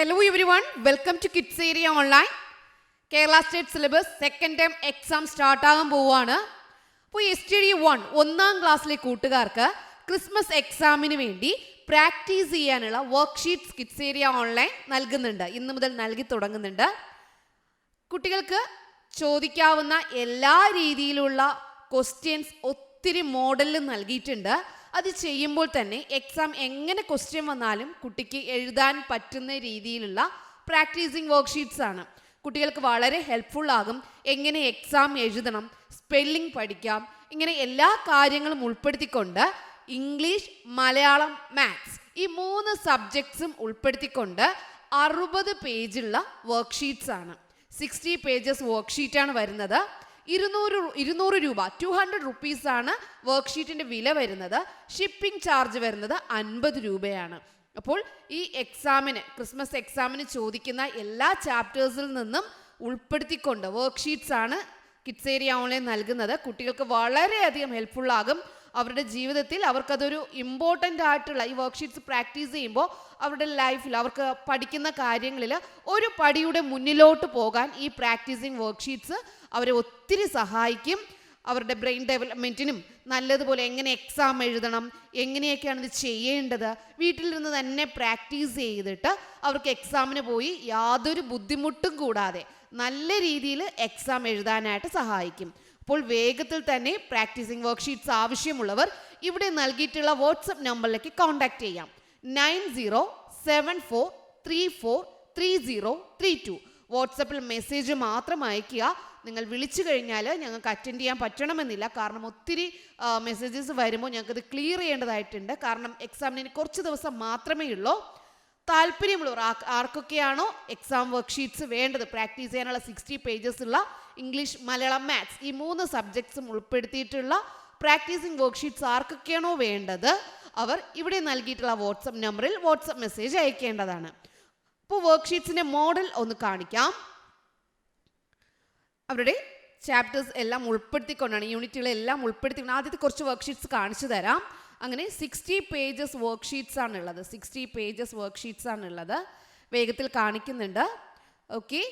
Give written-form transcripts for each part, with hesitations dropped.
Hello everyone, welcome to Kids Area Online. Kerala State Syllabus second term exam start ആകാൻ പോവാണ്. അപ്പോൾ STD1 ഒന്നാം ക്ലാസ്സിലെ കൂട്ടുകാർക്ക് ക്രിസ്മസ് എക്സാമിന് വേണ്ടി പ്രാക്ടീസ് ചെയ്യാനുള്ള വർക്ക്ഷീറ്റ്സ് കിഡ്സ് ഏരിയ ഓൺലൈൻ നൽകുന്നുണ്ട്. ഇന്ന് മുതൽ നൽകി തുടങ്ങുന്നുണ്ട്. കുട്ടികൾക്ക് ചോദിക്കാവുന്ന എല്ലാ രീതിയിലുള്ള ക്വസ്റ്റ്യൻസ് ഒത്തിരി മോഡലിൽ നൽകിയിട്ടുണ്ട്. അത് ചെയ്യുമ്പോൾ തന്നെ എക്സാം എങ്ങനെ ക്വസ്റ്റ്യൻ വന്നാലും കുട്ടിക്ക് എഴുതാൻ പറ്റുന്ന രീതിയിലുള്ള പ്രാക്ടീസിങ് വർക്ക്ഷീറ്റ്സ് ആണ്. കുട്ടികൾക്ക് വളരെ ഹെൽപ്ഫുൾ ആകും. എങ്ങനെ എക്സാം എഴുതണം, സ്പെല്ലിംഗ് പഠിക്കാം, ഇങ്ങനെ എല്ലാ കാര്യങ്ങളും ഉൾപ്പെടുത്തിക്കൊണ്ട് ഇംഗ്ലീഷ്, മലയാളം, മാത്സ് ഈ 3 സബ്ജക്ട്സും ഉൾപ്പെടുത്തിക്കൊണ്ട് 60 പേജുള്ള വർക്ക്ഷീറ്റ്സ് ആണ്. 60 പേജസ് വർക്ക്ഷീറ്റാണ് വരുന്നത്. 200 രൂപ 200 റുപ്പീസാണ് വർക്ക്ഷീറ്റിൻ്റെ വില വരുന്നത്. ഷിപ്പിംഗ് ചാർജ് വരുന്നത് 50 രൂപയാണ്. അപ്പോൾ ഈ എക്സാമിന് ക്രിസ്മസ് എക്സാമിന് ചോദിക്കുന്ന എല്ലാ ചാപ്റ്റേഴ്സിൽ നിന്നും ഉൾപ്പെടുത്തിക്കൊണ്ട് വർക്ക്ഷീറ്റ്സ് ആണ് കിഡ്സ് ഏരിയ ഓൺലൈൻ നൽകുന്നത്. കുട്ടികൾക്ക് വളരെയധികം ഹെൽപ്ഫുൾ ആകും. അവരുടെ ജീവിതത്തിൽ അവർക്കതൊരു ഇമ്പോർട്ടൻ്റ് ആയിട്ടുള്ള ഈ വർക്ക്ഷീറ്റ്സ് പ്രാക്ടീസ് ചെയ്യുമ്പോൾ അവരുടെ ലൈഫിൽ അവർക്ക് പഠിക്കുന്ന കാര്യങ്ങളിൽ ഒരു പടിയുടെ മുന്നിലോട്ട് പോകാൻ ഈ പ്രാക്ടീസിങ് വർക്ക്ഷീറ്റ്സ് അവരെ ഒത്തിരി സഹായിക്കും. അവരുടെ ബ്രെയിൻ ഡെവലപ്മെൻറ്റിനും നല്ലതുപോലെ എങ്ങനെ എക്സാം എഴുതണം, എങ്ങനെയൊക്കെയാണ് ഇത് ചെയ്യേണ്ടത്, വീട്ടിലിരുന്ന് തന്നെ പ്രാക്ടീസ് ചെയ്തിട്ട് അവർക്ക് എക്സാമിന് പോയി യാതൊരു ബുദ്ധിമുട്ടും കൂടാതെ നല്ല രീതിയിൽ എക്സാം എഴുതാനായിട്ട് സഹായിക്കും. അപ്പോൾ വേഗത്തിൽ തന്നെ പ്രാക്ടീസിങ് വർക്ക്ഷീറ്റ്സ് ആവശ്യമുള്ളവർ ഇവിടെ നൽകിയിട്ടുള്ള വാട്സപ്പ് നമ്പറിലേക്ക് കോൺടാക്റ്റ് ചെയ്യാം. 9074343032. വാട്സപ്പിൽ മെസ്സേജ് മാത്രം അയയ്ക്കുക. നിങ്ങൾ വിളിച്ചു കഴിഞ്ഞാൽ ഞങ്ങൾക്ക് അറ്റൻഡ് ചെയ്യാൻ പറ്റണമെന്നില്ല. കാരണം ഒത്തിരി മെസ്സേജസ് വരുമ്പോൾ ഞങ്ങൾക്കത് ക്ലിയർ ചെയ്യേണ്ടതായിട്ടുണ്ട്. കാരണം എക്സാമിന് കുറച്ച് ദിവസം മാത്രമേ ഉള്ളൂ. താല്പര്യമുള്ളവർ ആർക്കൊക്കെയാണോ എക്സാം വർക്ക്ഷീറ്റ്സ് വേണ്ടത്, പ്രാക്ടീസ് ചെയ്യാനുള്ള 60 പേജസ് ഉള്ള ഇംഗ്ലീഷ്, മലയാളം, മാത്സ് ഈ 3 സബ്ജക്ട്സും ഉൾപ്പെടുത്തിയിട്ടുള്ള പ്രാക്ടീസിങ് വർക്ക്ഷീറ്റ്സ് ആർക്കൊക്കെയാണോ വേണ്ടത് അവർ ഇവിടെ നൽകിയിട്ടുള്ള വാട്സപ്പ് നമ്പറിൽ വാട്സപ്പ് മെസ്സേജ് അയക്കേണ്ടതാണ്. ഇപ്പോൾ വർക്ക്ഷീറ്റ്സിൻ്റെ മോഡൽ ഒന്ന് കാണിക്കാം. അവരുടെ ചാപ്റ്റേഴ്സ് എല്ലാം ഉൾപ്പെടുത്തിക്കൊണ്ടാണ്, യൂണിറ്റുകളെല്ലാം ഉൾപ്പെടുത്തിക്കൊണ്ട് ആദ്യത്തെ കുറച്ച് വർക്ക്ഷീറ്റ്സ് കാണിച്ചു തരാം. അങ്ങനെ 60 പേജസ് വർക്ക്ഷീറ്റ്സ് ആണുള്ളത്. 60 പേജസ് വർക്ക്ഷീറ്റ്സ് ആണുള്ളത്. വേഗത്തിൽ കാണിക്കുന്നുണ്ട്. ഓക്കെ,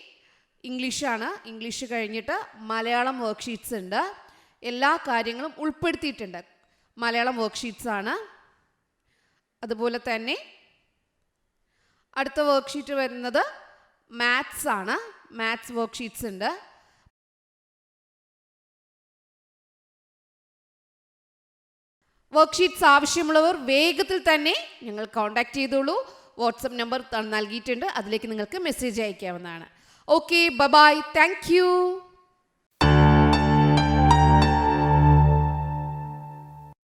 ഇംഗ്ലീഷാണ്. ഇംഗ്ലീഷ് കഴിഞ്ഞിട്ട് മലയാളം വർക്ക്ഷീറ്റ്സ് ഉണ്ട്. എല്ലാ കാര്യങ്ങളും ഉൾപ്പെടുത്തിയിട്ടുണ്ട്. മലയാളം വർക്ക്ഷീറ്റ്സ് ആണ്. അതുപോലെ തന്നെ അടുത്ത വർക്ക്ഷീറ്റ് വരുന്നത് മാത്സ് ആണ്. മാത്സ് വർക്ക്ഷീറ്റ്സ് ഉണ്ട്. വർക്ക്ഷീറ്റ്സ് ആവശ്യമുള്ളവർ വേഗത്തിൽ തന്നെ ഞങ്ങൾ കോൺടാക്റ്റ് ചെയ്തോളൂ. വാട്സപ്പ് നമ്പർ നൽകിയിട്ടുണ്ട്, അതിലേക്ക് നിങ്ങൾക്ക് മെസ്സേജ് അയക്കാവുന്നതാണ്. Okay, bye, thank U.